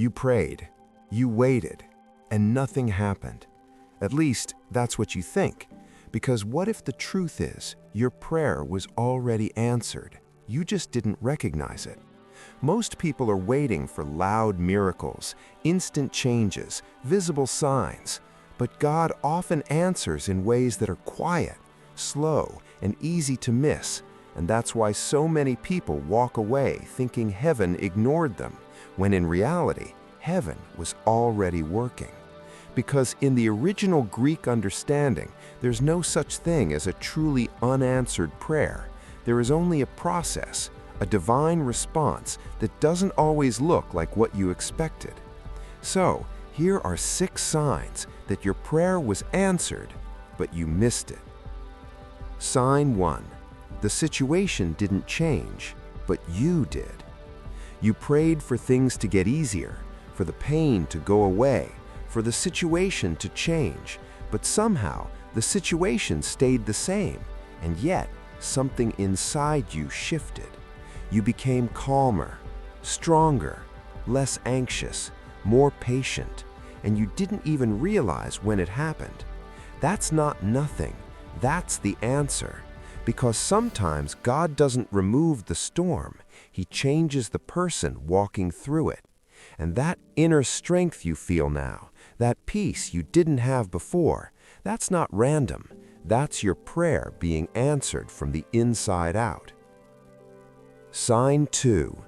You prayed, you waited, and nothing happened. At least, that's what you think. Because what if the truth is, your prayer was already answered? You just didn't recognize it. Most people are waiting for loud miracles, instant changes, visible signs. But God often answers in ways that are quiet, slow, and easy to miss. And that's why so many people walk away thinking heaven ignored them, when in reality, heaven was already working. Because in the original Greek understanding, there's no such thing as a truly unanswered prayer. There is only a process, a divine response that doesn't always look like what you expected. So, here are 6 signs that your prayer was answered, but you missed it. Sign 1. The situation didn't change, but you did. You prayed for things to get easier, for the pain to go away, for the situation to change, but somehow the situation stayed the same, and yet something inside you shifted. You became calmer, stronger, less anxious, more patient, and you didn't even realize when it happened. That's not nothing, that's the answer. Because sometimes God doesn't remove the storm, He changes the person walking through it. And that inner strength you feel now, that peace you didn't have before, that's not random. That's your prayer being answered from the inside out. Sign 2.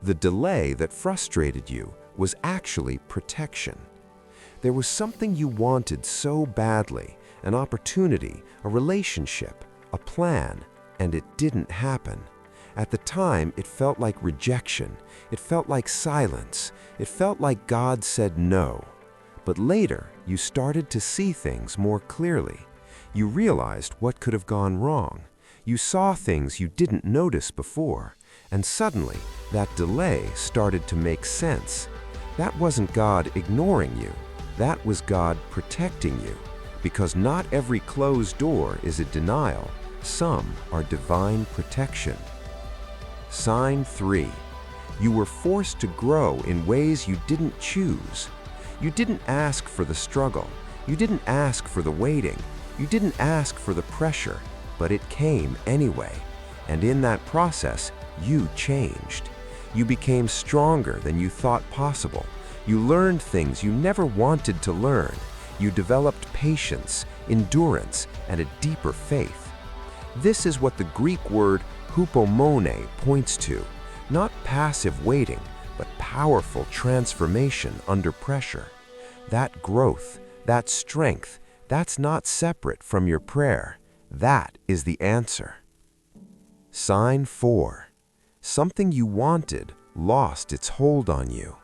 The delay that frustrated you was actually protection. There was something you wanted so badly, an opportunity, a relationship, a plan, and it didn't happen. At the time, it felt like rejection. It felt like silence. It felt like God said no. But later, you started to see things more clearly. You realized what could have gone wrong. You saw things you didn't notice before. And suddenly, that delay started to make sense. That wasn't God ignoring you. That was God protecting you. Because not every closed door is a denial. Some are divine protection. Sign 3. You were forced to grow in ways you didn't choose. You didn't ask for the struggle. You didn't ask for the waiting. You didn't ask for the pressure, but it came anyway. And in that process, you changed. You became stronger than you thought possible. You learned things you never wanted to learn. You developed patience, endurance, and a deeper faith. This is what the Greek word hupomone points to, not passive waiting, but powerful transformation under pressure. That growth, that strength, that's not separate from your prayer. That is the answer. Sign 4. Something you wanted lost its hold on you.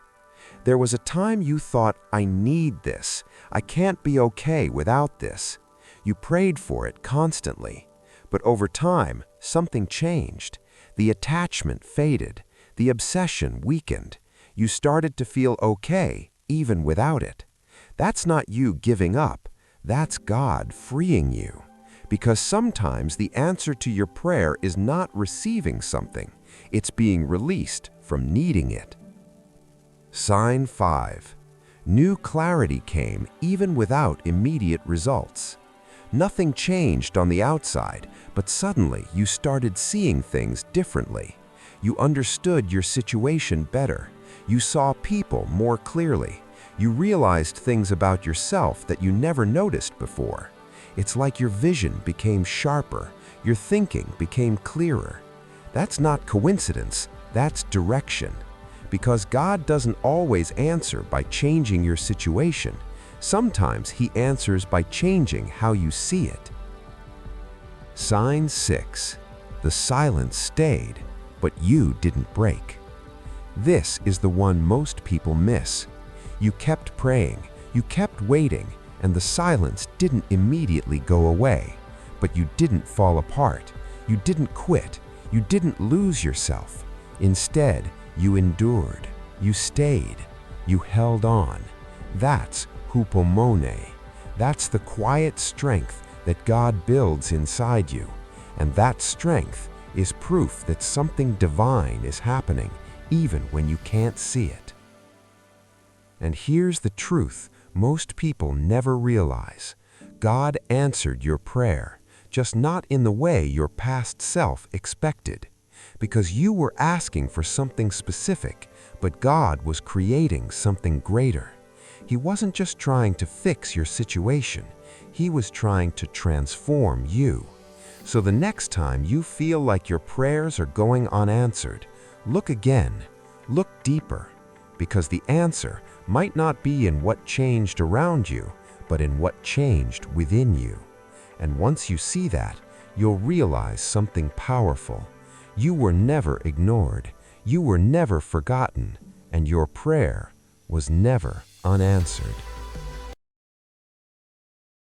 There was a time you thought, I need this. I can't be okay without this. You prayed for it constantly. But over time, something changed. The attachment faded. The obsession weakened. You started to feel okay, even without it. That's not you giving up. That's God freeing you. Because sometimes the answer to your prayer is not receiving something. It's being released from needing it. Sign 5. New clarity came even without immediate results. Nothing changed on the outside, but suddenly you started seeing things differently. You understood your situation better. You saw people more clearly. You realized things about yourself that you never noticed before. It's like your vision became sharper. Your thinking became clearer. That's not coincidence. That's direction. Because God doesn't always answer by changing your situation. Sometimes He answers by changing how you see it. Sign 6. The silence stayed, but you didn't break. This is the one most people miss. You kept praying, you kept waiting, and the silence didn't immediately go away. But you didn't fall apart. You didn't quit. You didn't lose yourself. Instead, you endured. You stayed. You held on. That's hupomone. That's the quiet strength that God builds inside you. And that strength is proof that something divine is happening, even when you can't see it. And here's the truth most people never realize. God answered your prayer, just not in the way your past self expected. Because you were asking for something specific, but God was creating something greater. He wasn't just trying to fix your situation, He was trying to transform you. So the next time you feel like your prayers are going unanswered, look again, look deeper, because the answer might not be in what changed around you, but in what changed within you. And once you see that, you'll realize something powerful. You were never ignored, you were never forgotten, and your prayer was never unanswered.